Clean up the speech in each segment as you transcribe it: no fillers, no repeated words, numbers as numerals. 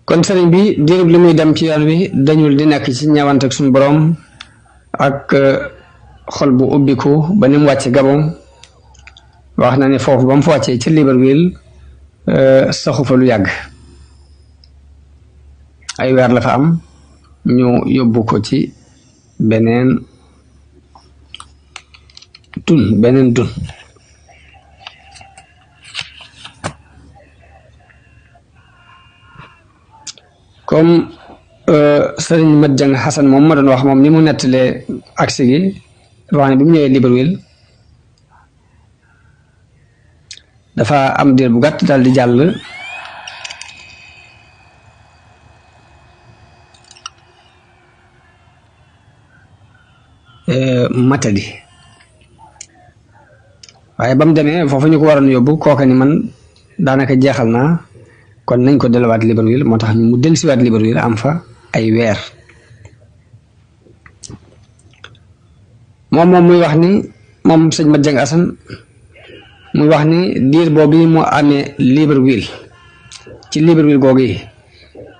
kon sëriñ bi diirub li muy dem ci yoon wi dañul di nekk ci ñawante ak suñu borom ak xol bu ubbiku ba ni mu wàcc Gabon wax na ne foofu ba mu fa wàccee ci Libreville saxu fa lu yàgg ay weer la fa am ñu yóbbu ko ci beneen dun comme sëriñ Mat Jang Xasan moom ma doon wax moom ni mu nettalee agsi gi wax ne bi mu ñëwee Libreville dafa am diir bu gàtt daal di jàll Matadi waaye ba mu demee foofu ñu ko waroon yóbbu kooka ni man daanaka jeexal naa kon nañ ko delluwaat Libreville moo tax mu dellusiwaat Libreville am fa ay weer moom muy wax ni moom sëñ Mat Jang Asan muy wax ni diir boobu mu amee Libreville ci Libreville googu yi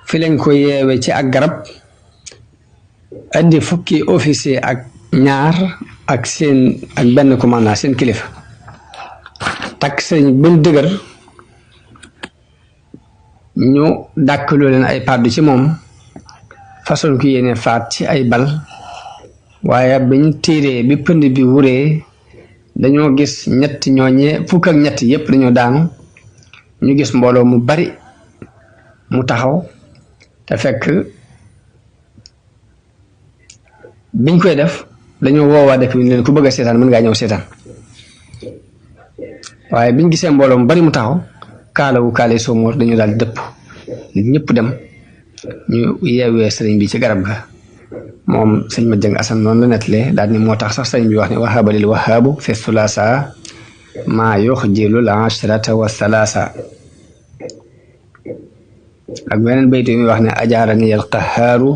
fi lañ ko yeewe ci ak garab andi fukki officier ak ñaar ak benn commandant seen kilifa takk sëriñ ba mu dëgër ñu dàkkaloo leen ay pàddu ci moom façon ki yéene faat ci ay bal waaye bañ tiiree bi pënd bi wuree dañoo gis ñetti ñooñee fukk ak ñett yépp dañoo daanu ñu gis mbooloo mu bari mu taxaw te fekk biñ koy def dañoo woowaa dëkk bi leen ku bëgg a seetaan mën ngaa ñëw seetaan waaye biñ gisee mbooloo mu bari mu taxaw kaale soomoor dañu daal dëpp nit ñëpp dem ñu yeewee sëriñ bi ci garab ga moom sëñ Mat Jang Asan noonu la nettalee daal ni moo tax sax sëriñ bi wax ne wahaba lil wahaabu fi thulaasa maa yuxjilu l ashrata wa thalaasa ak beneen baytu yi muy wax ne ajaarani al qahaaru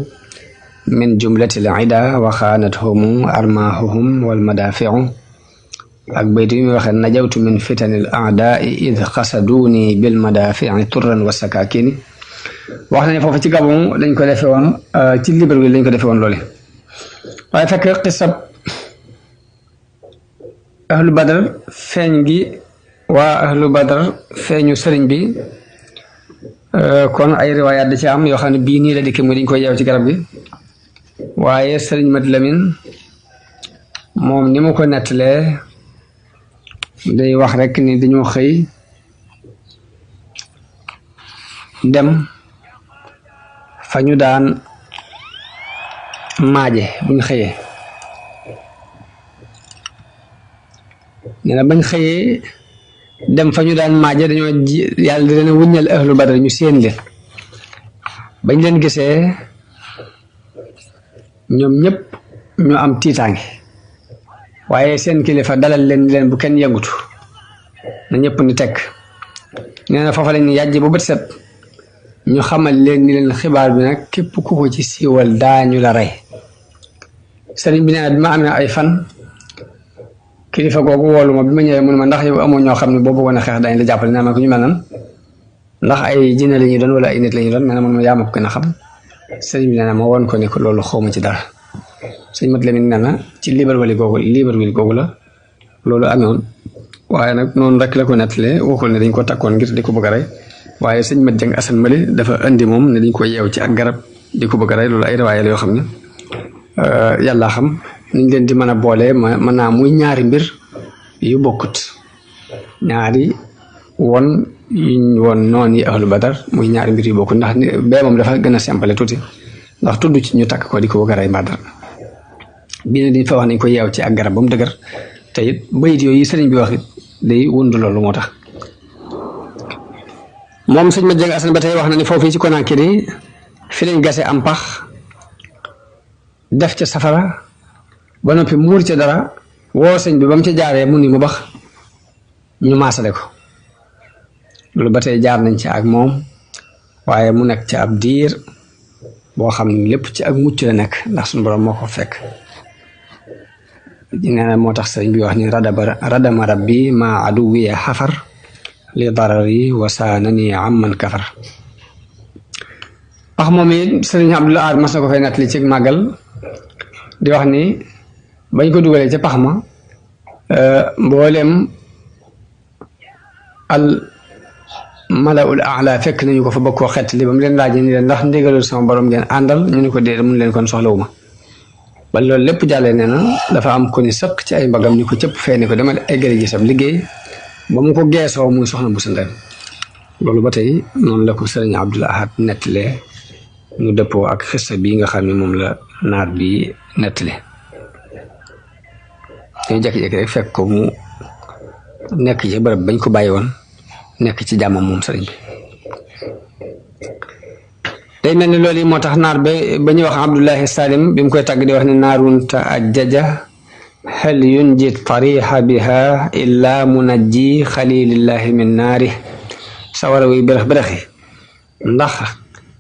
min jumlati l ida wa xaanathumu armaahuhum wal madaafiu ak baytu yi muy waxee najawtu min fitanil aadaai id xasaduuni bil madaafi'i turran wa sakakini wax na ne foofu ci Gabon lañ ko defee woon ci Libreville lañ ko defee woon loole waaye fekk xisab ahlu badar feeñ gi waa ahlu badar feeñu sëriñ bi kon ay riwaayaat da ci am yoo xam ne bii nii la dikkee muy dañ koy yeew ci garab gi waaye sëriñ Mat Lamin moom ni mu ko nettalee day wax rek ni dañoo xëy dem fa ñu daan maaje buñ xëyee nee na bañ xëyee dem fa ñu daan maaje dañoo yàlla di leen wuññal ahlu badar ñu séen leen bañ leen gisee ñoom ñëpp ñu am tiitaange waaye seen kilifa dalal leen bu kenn yëngutu na ñëpp ni tekk nee na foofa lañ yàjj bu bët set ñu xamal leen ni leen xibaar bi nag képp ku ko ci siiwal daañu la rey sëriñ bi nee na bi ma amee ay fan kilifa googu woolu ma bi ma ñëwee mu ne ma ndax yow amoo ñoo xam ne boo bëggoon a xeex dañ la jàppale nee ma ko ñu mel nan ndax ay jinne la ñuy doon wala ay nit la ñuy doon mais nag man ma yaa ma ko gën a xam sëriñ bi nee na ma woon ko ne ko loolu xawma ci dara sëñ Mat Lamin nee na ci Libreville googu la loolu amoon waaye nag noonu rek la ko nettalee waxul ne dañ ko takkoon ngir di ko bëgg a rey waaye sëñ Mat Jang Asan mali dafa indi moom ne dañ ko yeew ci ak garab di ko bëgg a rey loolu ay riwaaya yoo xam ne yàlla xam niñ leen di mën a boolee mën naa muy ñaari mbir yu bokkut ñaari won noon yi ahlu badar muy ñaari mbir yu bokkut ndax bee moom dafa gën a simple tuuti ndax tudd ci ñu takk ko di ko bëgg a rey mbaa dara bii ne dañ fa wax nañ ko yeew ci ak garab ba mu dëgër te it bayit yooyu sëriñ bi wax it day wund loolu moo tax moom sëñ Mat Jang Asan ba tey wax na ni foofu ci Conakry fi lañ gase am pax def ca safara ba noppi muur ca dara woo sëñ bi ba mu ca jaaree mu ni mu bax ñu maasale ko loolu ba tey jaar nañ ci ak moom waaye mu nekk ci ab diir boo xam ne lépp ci ak mucc la nekk ndax suñu borom moo ko fekk nee na moo tax sëriñ bi wax ni radama rabbi ma aduwi xafar li darari wasaanani amman kafar pax moom it sëriñ Abdul Ahad mas na ko fay nettali ci màggal di wax ni bañ ko dugalee ca pax ma mboolem al malaul aala fekk nañu ko fa bëgg koo xett li ba mu leen laajee ni leen ndax ndigalul sama borom ngeen àndal ñu ne ko déedéet mun leen kon soxlawuma ba loolu lépp jàllee nee na dafa am ko ni sëkk ci ay mbagam ñu ko cëpp fee ni ko dama eggale ji sam liggéey ba mu ko geesoo muy soxna bu sa loolu ba tey noonu la ko sëriñ Abdul Ahad nettalee ñu dëppoo ak xista bii nga xam ne moom la naar bi nettali ñu jékki-jékki rek fekk ko mu nekk ci bërëb bañ ko bàyyi woon nekk ci jàmmam moom sëriñ bi day mel ni loolu yi moo tax naar ba ñuy wax Abdullahi Salim bi mu koy tàgg di wax ne naarun ta ajjaja hal yunji tariha biha illa munajji xalilillahi min naari sawara wuy bërëx bërëxi ndax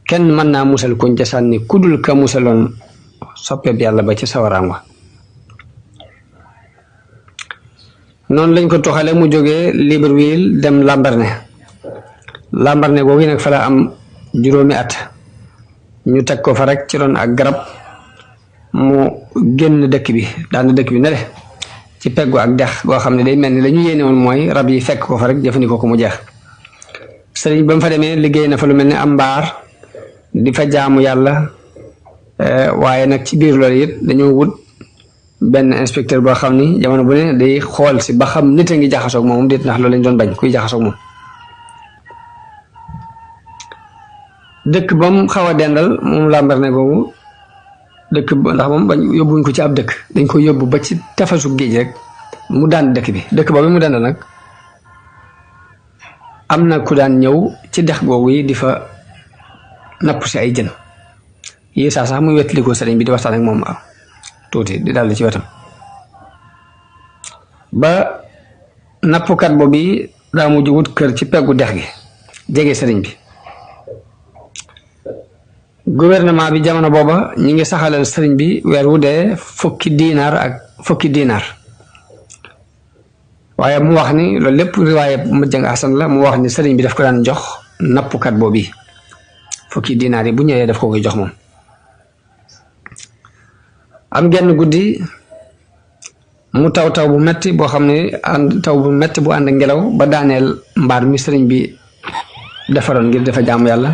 kenn mën naa musal kuñ ca sànni kudul ka musaloon soppeeb yàlla ba ci sawaraam wa noonu lañ ko toxale mu jógee Libreville dem Lambaréné googu nag fa la am juróomi at ñu teg ko fa rek ci ron ak garab mu génn dëkk bi daan dëkk bi ne le ci peggu ak dex goo xam ne day mel ni la ñu yéene woon mooy rab yi fekk ko fa rek jëfandikoo ko mu jeex sëriñ ba mu fa demee liggéey na fa lu mel ni am mbaar di fa jaamu yàlla waaye nag ci biir loolu it dañoo wut benn inspecteur boo xam ni jamono bu ne day xool si ba xam nit a ngi jaxasoog moom déet ndax loolu lañ doon bañ kuy jaxasoog moom dëkk ba mu xaw a dendal moom Lambaréné googu dëkk ndax moom bañ yóbbuñ ko ci ab dëkk dañ ko yóbbu ba ci tefasu géej rek mu daan dëkk bi dëkk boobu mu dendal nag am na ku daan ñëw ci dex googu yi di fa napp si ay jën yi saa sax muy wettali ko sëriñ bi di waxtaan ak moom tuuti di dal ci wetam ba nappkat boobu daa mujj wut kër ci peggu dex gi jege sëriñ bi gouvernement bi jamono booba ñi ngi saxalal sëriñ bi weer wu dee fukki diinaar waaye mu wax ni loolu lépp riwaaye Mujjang Hasan la mu wax ni sëriñ bi daf ko daan jox nappkat boobu fukki diinaar yi bu ñëwee daf ko koy jox moom am genn guddi mu taw bu metti boo xam ne taw bu metti bu ànd ngelaw ba daaneel mbaar mi sëriñ bi defaroon ngir dafa jaamu yàlla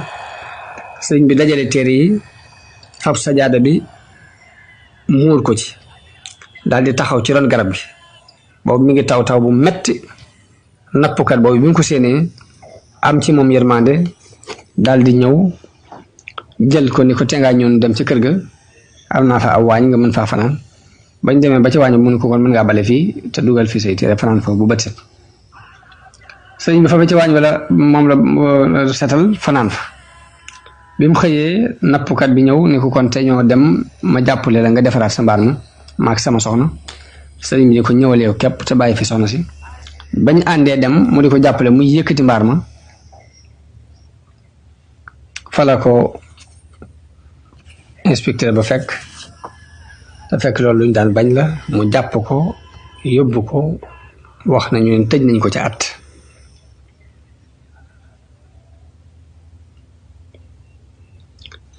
sëriñ bi dajale téere yi fab sajaada bi muur ko ci daal di taxaw ci ron garab gi boobu mi ngi taw bu metti nappkat boobu bi mu ko séenee am ci moom yërmande daal di ñëw jël ko ni ko tengaa ñoon dem ci kër ga am naa fa aw waañ nga mën faa fanaan bañ demee ba ci waañ mun ko kon mën ngaa bale fii te dugal fii say téere fanaan foofu bu bët set sëriñ bi fa ba ci waañ wala moom la setal fanaan fa bi mu xëyee nappkat bi ñëw ni ko kon te ñoo dem ma jàppale la nga defaraat sa mbaar ma maak sama soxna sëriñ bi ni ko ñëwal yow képp te bàyyi fi soxna si bañ àndee dem mu di ko jàppale muy yëkkati mbaar ma fala ko inspecteur ba fekk te fekk loolu luñ daan bañ la mu jàpp ko yóbbu ko wax nañu ne tëj nañ ko ci at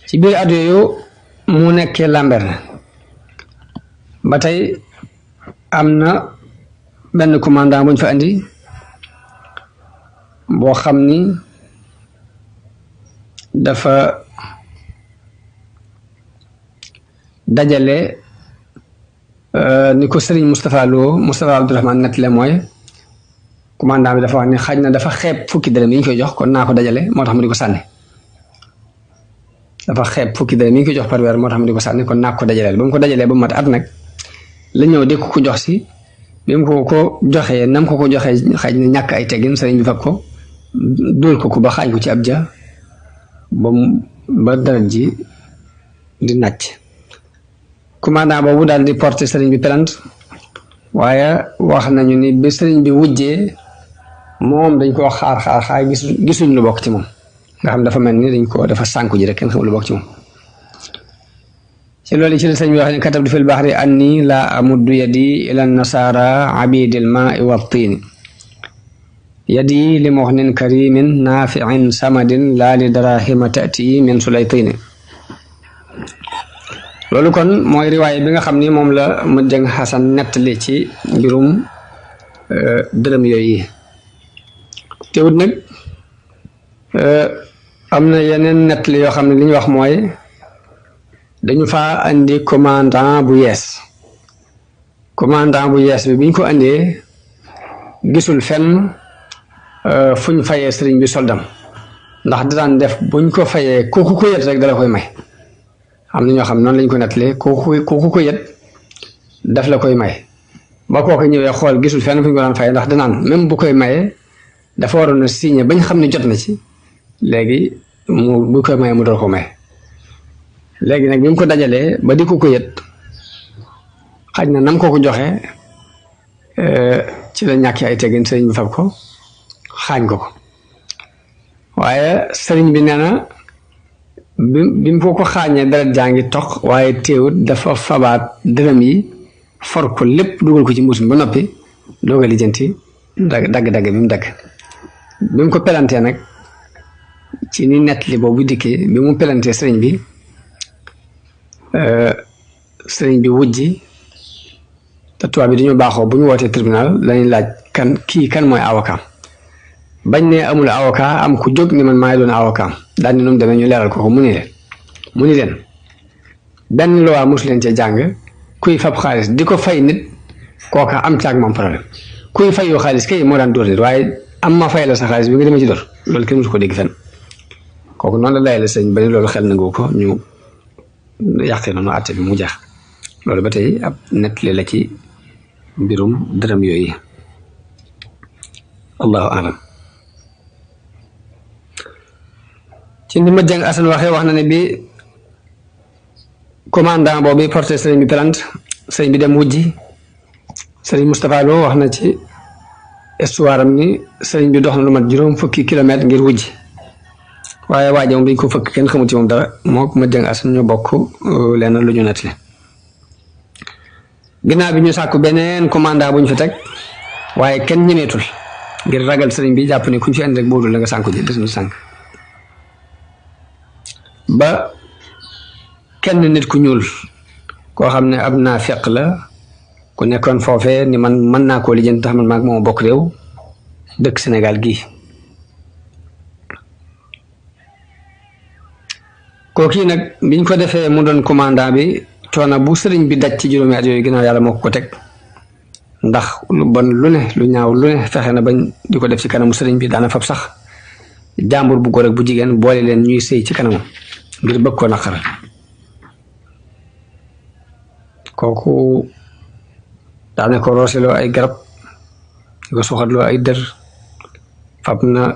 ci biir at yooyu mu nekkee Lambaréné ba tey am na benn commandant buñ fa andi boo xam ni dafa dajale ni ko sëriñ Moustapha Abdourahmane nettale mooy commandant bi dafa wax ni xaj na dafa xeeb fukki dërëm yi ñu koy jox kon naa ko dajale moo tax mu di ko sànni dafa xeeb fukki dërëm yi ñu koy jox par weer moo tax mu di ko sànni kon naa ko dajaleel ba mu ko dajalee ba mu mat at nag la ñëw di ko jox si bi mu ko joxee nam ko joxee xaj na ñàkk ay teggin sëriñ bi fab ko dóor ko ba xaañ ko ci ab ja ba deret ji di nàcc commandant boobu daal di porter sëriñ bi plainte waaye wax nañu ni bi sëriñ bi wujjee moom dañ koo xaar gisuñ lu bokk ci moom nga xam dafa mel ni dafa sànku ji rek kenn xamul lu bokk ci moom ci loolu ci la sëriñ bi wax ne katabtu fil bahri anni la amuddu yadi ila nasara abidil ma'i wa tiini yadi li muxnin karimin naafiin samadin laa li darahima tati min sulaytini loolu kon mooy riwaay bi nga xam ni moom la mu jëng xasan nettali ci mbirum dërëm yooyu teewut nag am na yeneen nettali yoo xam ne li ñu wax mooy dañu faa andi commandant bu yees bi biñ ko andee gisul fenn fuñ fayee sëriñ bi soldam ndax daan def buñ ko fayee kooku ko yet rek dala koy may am na ñoo xam noonu lañ ko nettalee kooku ko yet daf la koy may ba kooku ñëwee xool gisul fenn fuñ ko daan fayee ndax danaan même bu koy mayee dafa waroon a signé bañ xam ne jot na ci léegi bu koy mayee mu door ko may léegi nag bi mu ko dajalee ba di ko yet xaj na nam ko joxe ci la ñàkk ay teggin sëriñ bi fab ko xaañ ko waaye sëriñ bi nee na bi mu ko xaañee deret jaa ngi toq waaye teewut dafa fabaat dërëm yi for ko lépp dugal ko ci mbuus mi ba noppi doog a lijjanti dagg-dagg bi mu dagg bi mu ko pelantee nag ci ni nettali boobu dikkee bi mu pelantee sëriñ bi wujji te tubaab bi dañoo baaxoo bu ñu wootee tribunal lañuy laaj kan mooy avocat bañ ne amul avocat am ku jóg ni man maay doon avocat daal ni nu mu demee ñu leeral ko mu ni leen benn loi mosu leen ca jàng kuy fab xaalis di ko fay nit kooka am caag moom problème kuy fayoo xaalis kay moo daan dóor nit waaye am ma fay la sa xaalis bi nga demee ci dóor loolu kenn mosu ko dégg fenn kooku noonu la lay la sëñ ba ni loolu xel nangu ko ñu yàqee noonu àtte bi mu jeex loolu ba tey ab nettali la ci mbirum dërëm yooyu allahu alam ci ni ma jàng asan waxee wax na ne bi commandant boobu porté sëriñ bi plainte sëriñ bi dem wujji sëriñ Moustapha Lo wax na ci histoire am ni sëriñ bi dox na lu mat juróom fukki kilomètre ngir wujji waaye waaje moom dañ ko fëkk kenn xamut ci moom dara moo ma jàng asan ñoo bokk lenn lu ñu nettali ginnaaw bi ñu sàkku beneen commandant bu ñu fi teg waaye kenn ñemeetul ngir ragal sëriñ bi jàpp ne kuñ fi andi rek boodul la nga sànku ji des na sànk ba kenn nit ku ñuul koo xam ne ab naafeq la ku nekkoon foofee ni man mën naa koo lijjanti tax man maag moo bokk réew dëkk Sénégal gii kooku nag biñ ko defee mu doon commandant bi coono bu sëriñ bi daj ci juróomi at yooyu ginnaaw yàlla moo ko teg ndax lu bon lu ne lu ñaaw lu ne fexe na bañ di ko def ci kanamu sëriñ bi daana fab sax jàmbur bu góor ak bu jigéen boole leen ñuy sëy ci kanamam ngir bëgg koo naqaral kooku daane ko rooseloo ay garab di ko suxatloo ay dër fab na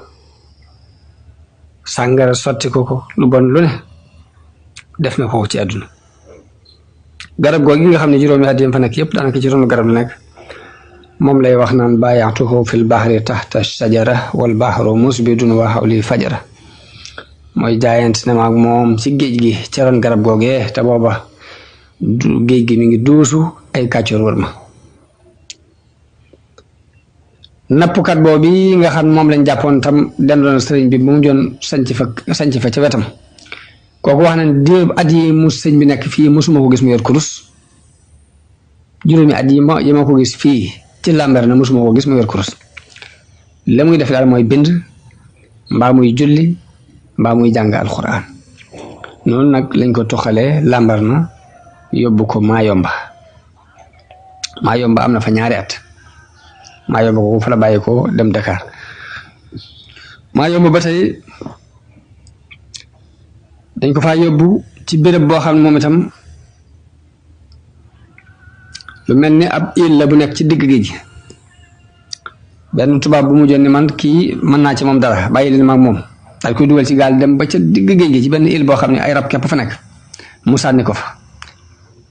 sàngara sotti ko lu bon lu ne def na ko ci àdduna garab googu nga xam ne juróomi at yam fa nekk yëpp daanaka ci ronu garab la nekk moom lay wax naan baayaatuhu fil bahri tahta shajara wal bahru musbidun wa hawli fajara mooy jaayante na maag moom ci géej gi ca ron garab googee te booba géej gi mi ngi duusu ay kàccoor wër ma nappkat boobu nga xam moom lañ jàppoon tam dendoon sëriñ bi bu mu joon sanc fa ca wetam kooku wax na ne diir at yi mu sëñ bi nekk fii mosuma ko gis mu yor kurus juróomi at yi ma ko gis fii ci làmber na mosuma ko gis mu yor kurus la muy def daal mooy bind mbaa muy julli mbaa muy jàng alxuraan noonu nag lañ ko toxalee làmbar na yóbbu ko Maayomba am na fa ñaari at Maayomba ko fa la bàyyi ko dem Dakar Maayomba ba tey dañ ko faa yóbbu ci béréb boo xam ne moom itam lu mel ni ab île la bu nekk ci digg géej gi benn tubaab bu mujjoon ni man kii mën naa ci moom dara bàyyi leen ma ak moom daal koy dugal ci gaal dem ba ca digg géej gi ci benn île boo xam ne ay rab képp fa nekk mu sànni ko fa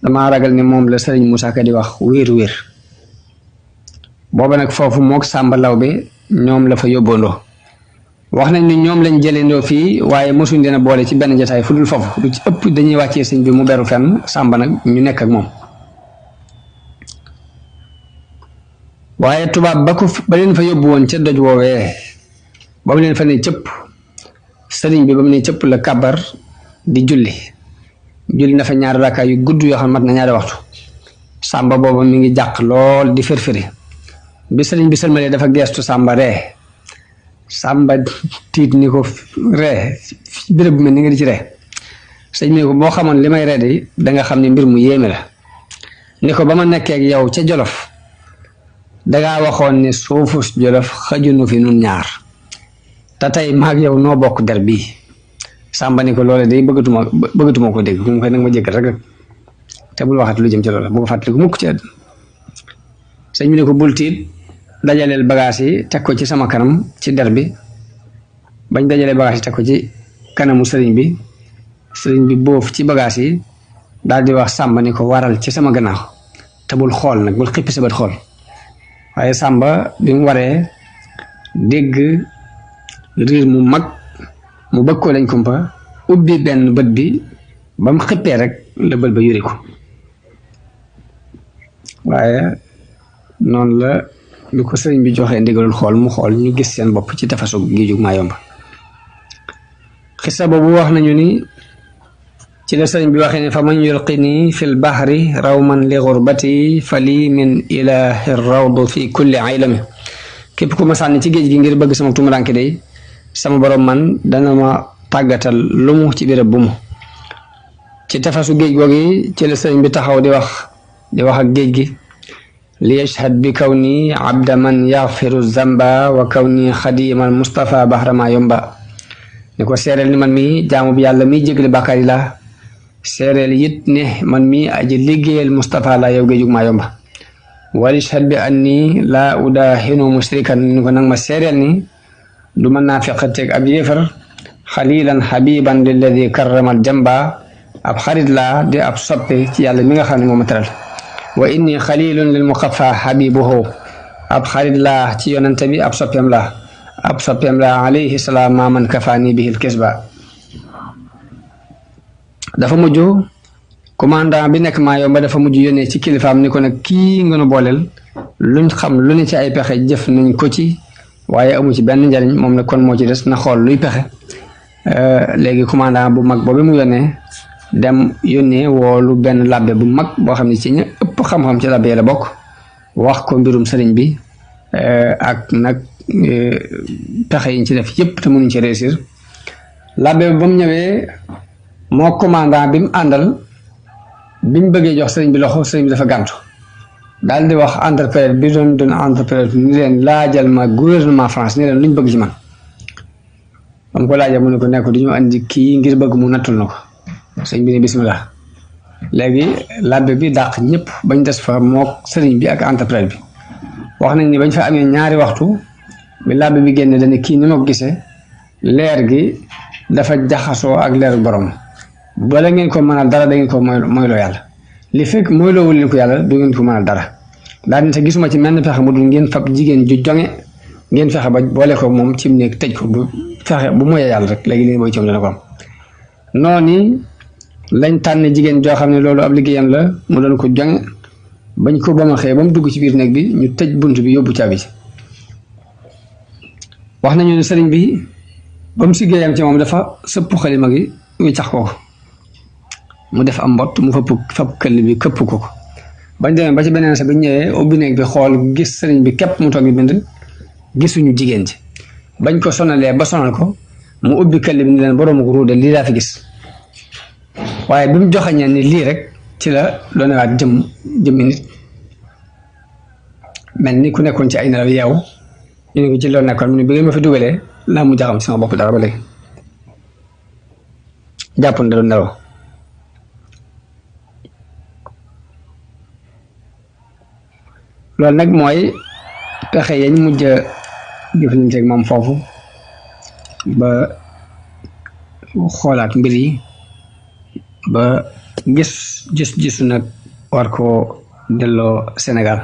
damaa ragal ni moom la sëriñ Moussa Ka di wax wéeru wéer booba nag foofu mook Sàmba Lawbe ñoom la fa yóbboondoo wax nañ ni ñoom lañ jëleendoo fii waaye mosuñ leen a boole ci benn jataay fu dul foofu lu ci ëpp dañuy wàccee sëñ bi mu beru fenn Sàmba nag ñu nekk ak moom waaye tubaab ba leen fa yóbbu woon ca doj woowee ba mu leen fa ne cëpp sëriñ bi ba mu ne cëpp la kabar di julli na fa ñaari rakkaa yu gudd yoo xam mat na ñaari waxtu sàmba booba mi ngi jàq lool di firfiri bi sëriñ bi sëlmalee dafa geestu sàmba ree sàmba tiit ni ko ree béréb bu mel ni nga di ci ree sëñ bi ne ko boo xamoon li may ree de danga xam ne mbir mu yéeme la ni ko ba ma nekkee ak yow ca Jolof dangaa waxoon ne suufus Jolof xajunu fi nun ñaar te tey maag yow noo bokk der bii sàmba ni ko loole day bëggatuma ko dégg mu koy nag ma jéggal rek te bul waxat lu jëm ci loolu bu ko fàttaliku mukk ci àdduna sëñ bi ne ko bul tiit dajaleel bagaas yi teg ko ci sama kanam ci der bi bañ dajalee bagaas yi teg ko ci kanamu sëriñ bi boof ci bagaas yi daal di wax sàmba ni ko waral ci sama gannaaw te bul xool nag bul xippi sa bët xool waaye sàmba bi mu waree dégg riir mu mag mu bëgg ko lañ kumpa ubbi benn bët bi ba mu xippee rek la bët ba yuri ko waaye noonu la lu ko sëriñ bi joxee ndigalul xool mu xool ñu gis seen bopp ci tafasu géejug Mayomba xisa boobu wax nañu ni ci la sëriñ bi waxee ne fa man yulqini fil bahri rawman li gurbati fa lii min ilahi rawdu fi kulli aylami képp ku ma sànni ci géej gi ngir bëgg sama tumuranke day sama borom man dana ma tàggatal lu mu ci béréb bu mu ci tafasu géej googi ci la sëriñ bi taxaw di wax ak géej gi li yashhad bi kaw ni abda man yaxfiru zamba wa kaw ni xadimal Mustafa bahra Mayomba ni ko seereel ni man mi jaamu bi yàlla mi jégle bàkkaar yi la seereel it ne man mi aji liggéeyal Mustafa la yow géejug Mayomba wal yashhad bi anni la udahinu musrikan ni ko nag ma seereel ni du mën naa feqateeg ab yéefar xalilan xabiban lilladi karramal jamba ab xarit laa di ab soppe ci yàlla mi nga xam ne moo ma teral wa inni xalilun lil muqaffa xabibuhu ab xarit laa ci yonante bi ab soppeem laa alayhi salaam ma man kafaani bihil kisba dafa mujj commandant bi nekk Mayomba dafa mujj yónnee ci kilifaam ni ko nag kii nga nu booleel luñ xam lu ne ci ay pexe jëf nañ ko ci waaye amu ci benn njariñ moom nag kon moo ci des na xool luy pexe léegi commandant bu mag boobu mu yónnee woolu benn labbe bu mag boo xam ne ci ña ëpp xam-xam ci labbe la bokk wax ko mbirum sëriñ bi ak nag pexe yiñ ci def yëpp te mënuñ ci réussir labbe ba mu ñëwee moo commandant bi mu àndal bi mu bëggee jox sëriñ bi loxo sëriñ bi dafa gàntu daal di wax entrepreneur bi doon entrepreneur ni leen laajal ma gouvernement France ni leen luñ bëgg ci man am ko laajal mu ne ko nekk du ñu andi kii ngir bëgg mu nattul na ko sëriñ bi ne bismillah léegi labbe bi dàq ñëpp bañ des fa mook sëriñ bi ak entrepreneur bi wax nañ ni bañ fa amee ñaari waxtu bi labbe bi génne dana kii ni ma ko gisee leer gi dafa jaxasoo ak leer borom bala ngeen ko mënal dara da ngeen ko moyloo yàlla li fekk moyloowul leen ko yàlla du ngeen ko mënal dara daal ni te gisuma ci menn pexe mu dul ngeen fab jigéen ju jonge ngeen fexe ba boole ko moom cim néeg tëj ko du fexe bu moyee yàlla rek léegi li booy coom dana ko am noonu lañ tànn jigéen joo xam ne loolu ab liggéeyam la mu doon ko jonge bañ ko ba ma xëyee ba mu dugg ci biir néeg bi ñu tëj bunt bi yóbbu caabi ci wax nañu ne sëriñ bi ba mu siggéeyam ci moom dafa sëpp xalima gi wiccax ko mu def am mbott mu fab këll bi këpp ko bañ demee ba ci beneen sa bi ñëwee ubbi néeg bi xool gis sëriñ bi képp mu toog bi bind gisuñu jigéen ji bañ ko sonalee ba sonal ko mu ubbi këll bi ni leen boroomu ko ruude lii laa fi gis waaye bi mu joxañee ni lii rek ci la doonewaat jëmmi nit mel ni ku nekkoon ci ay nelaw yeewu ñu ne ko ci loolu nekkoon mu ne bi ngeen ma fi dugalee laa mu jaxam ci sama bopp dara ba léegi jàppoon da doon nelaw loolu nag mooy pexe yañ mujj a jëflanteeg moom foofu ba xoolaat mbir yi ba gisu nag war ko delloo Sénégal